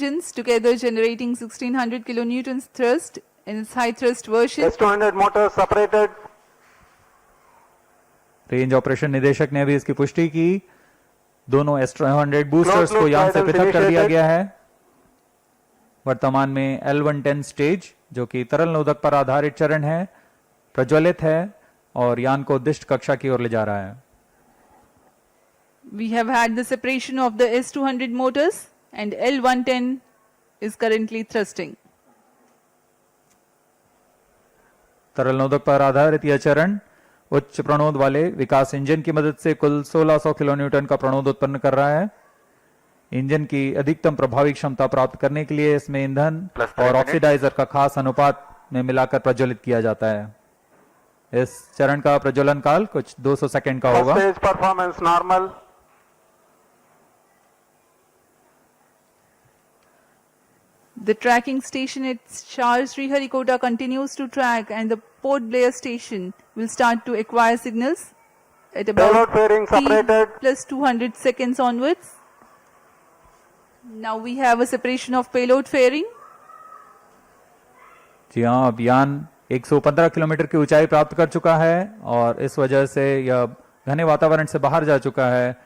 engines together generating 1600 kilonewtons thrust in its high thrust version. S200 motors separated. Range operation निदेशक ने भी इसकी पुष्टि की। दोनों S200 बूस्टर्स को यान से पृथक कर दिया गया है। वर्तमान में L110 स्टेज, जो कि तरल नोदक पर आधारित चरण है, प्रज्वलित है और यान को उद्दिष्ट कक्षा की ओर ले जा रहा है। We have had the separation of the S200 motors and L110 is currently thrusting. तरल नोदक पर आधारित यह चरण उच्च प्रणोद वाले विकास इंजन की मदद से कुल 1600 किलोन्यूटन का प्रणोद उत्पन्न कर रहा है। इंजन की अधिकतम प्रभावी क्षमता प्राप्त करने के लिए इसमें ईंधन और ऑक्सीडाइजर का खास अनुपात में मिलाकर प्रज्वलित किया जाता है। इस चरण का प्रज्वलन काल कुछ 200 सेकंड का होगा। First stage performance normal. The tracking station at Charles Sriharikota continues to track and the Port Blair station will start to acquire signals at about Payload fairing T separated. plus 200 seconds onwards. Now we have a separation of payload fairing. जी हाँ, अब यान 115 kilometre की ऊंचाई प्राप्त कर चुका है और इस वजह से यह घने वातावरण से बाहर जा चुका है।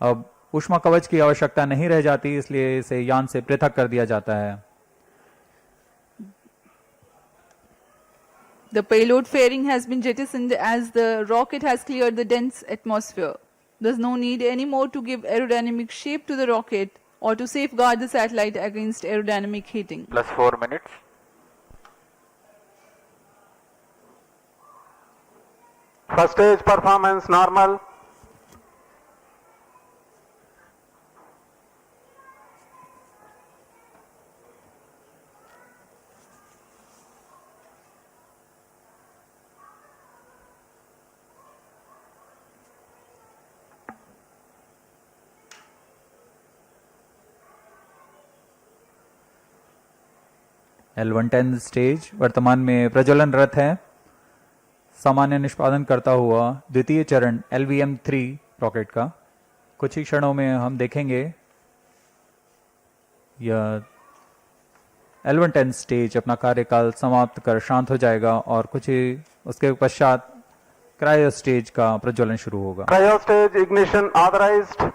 अब ऊष्मा कवच की आवश्यकता नहीं रह जाती, इसलिए इसे यान से पृथक कर दिया जाता है। The payload fairing has been jettisoned as the rocket has cleared the dense atmosphere. There's no need anymore to give aerodynamic shape to the rocket or to safeguard the satellite against aerodynamic heating. Plus 4 minutes. First stage performance normal. L110 stage वर्तमान में प्रज्वलनरत है। सामान्य निष्पादन करता हुआ द्वितीय चरण LVM-3 rocket का कुछ ही क्षणों में हम देखेंगे। यह L110 स्टेज अपना कार्यकाल समाप्त कर शांत हो जाएगा और कुछ ही उसके पश्चात क्रायो स्टेज का प्रज्वलन शुरू होगा। Cryo stage ignition authorized.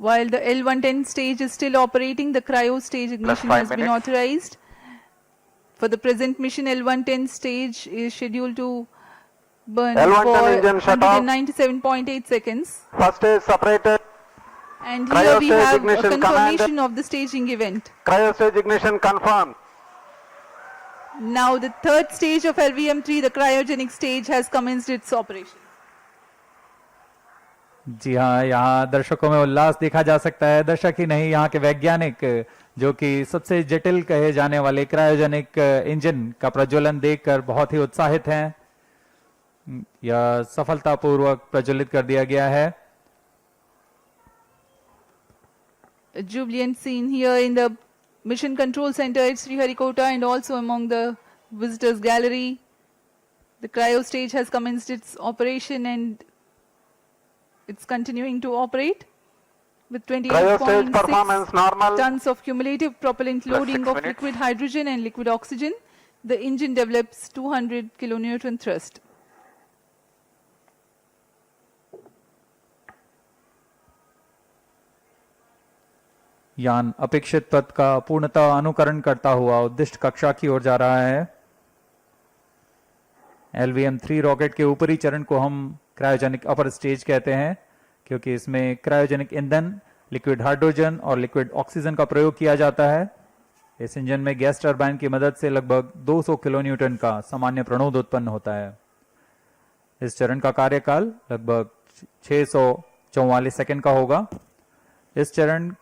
While the L110 stage is still operating, the cryo stage ignition 5 has been minutes. authorized. For the present mission, L110 stage is scheduled to burn L110 engine for shut off. 197.8 seconds. First stage separated. And Cryo here we stage have a ignition confirmation of the staging event. Cryo stage ignition confirmed. Now the third stage of LVM-3, the cryogenic stage, has commenced its operation. जी हाँ, यहाँ दर्शकों में उल्लास देखा जा सकता है। दर्शक ही नहीं, यहाँ के वैज्ञानिक जो कि सबसे जटिल कहे जाने वाले क्रायोजेनिक इंजन का प्रज्वलन देखकर बहुत ही उत्साहित हैं। यह सफलतापूर्वक प्रज्वलित कर दिया गया है। A jubilant scene here in the Mission Control Center at Sriharikota and also among the visitors gallery. The cryo stage has commenced its operation and it's continuing to operate with Cryo stage performance 28.6 normal. tons of cumulative propellant Plus loading 6 of minutes. liquid hydrogen and liquid oxygen. The engine develops 200 kilonewton thrust. यान अपेक्षित पथ का पूर्णतः अनुकरण करता हुआ उद्दिष्ट कक्षा की ओर जा रहा है। LVM-3 रॉकेट के ऊपरी चरण को हम क्रायोजेनिक अपर स्टेज कहते हैं, क्योंकि इसमें क्रायोजेनिक ईंधन, लिक्विड हाइड्रोजन और लिक्विड ऑक्सीजन का प्रयोग किया जाता है। इस इंजन में गैस टरबाइन की मदद से लगभग 200 किलोन्यूटन का सामान्य प्रणोद उत्पन्न होता है। इस चरण का कार्यकाल लगभग 644 सेकंड का होगा। इस चरण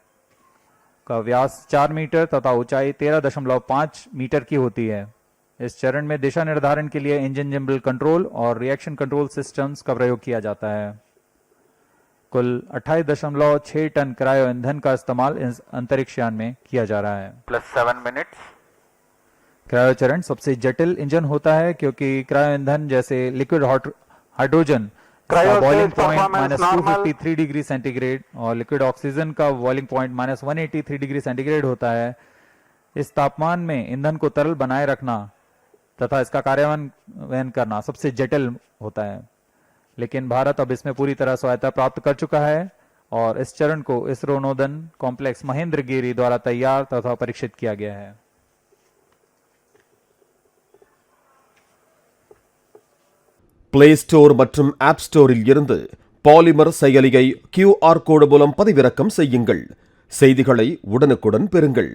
का व्यास 4 मीटर तथा ऊंचाई 13.5 मीटर की होती है। इस चरण में दिशा निर्धारण के लिए इंजन जिम्बल कंट्रोल और रिएक्शन कंट्रोल सिस्टम्स का प्रयोग किया जाता है। कुल 28.6 टन क्रायो ईंधन का इस्तेमाल इस अंतरिक्ष यान में किया जा रहा है। Plus 7 minutes. क्रायो चरण सबसे जटिल इंजन होता है, क्योंकि क्रायो ईंधन जैसे liquid hydrogen Cryo boiling stage point performance minus normal. 253 degree centigrade और लिक्विड ऑक्सीजन का boiling point minus 183 degree centigrade होता है। इस तापमान में ईंधन को तरल बनाए रखना तथा इसका कार्यान्वयन करना सबसे जटिल होता है, लेकिन भारत अब इसमें पूरी तरह स्वायत्ता प्राप्त कर चुका है और इस चरण को इसरो नोदन कॉम्प्लेक्स महेंद्रगिरी द्वारा तैयार तथा परीक्षित किया गया है। பிளே ஸ்டோர் மற்றும் ஆப் ஸ்டோரில் இருந்து பாலிமர் செயலியை QR கோடு மூலம் பதிவிறக்கம் செய்யுங்கள். செய்திகளை உடனுக்குடன் பெறுங்கள்.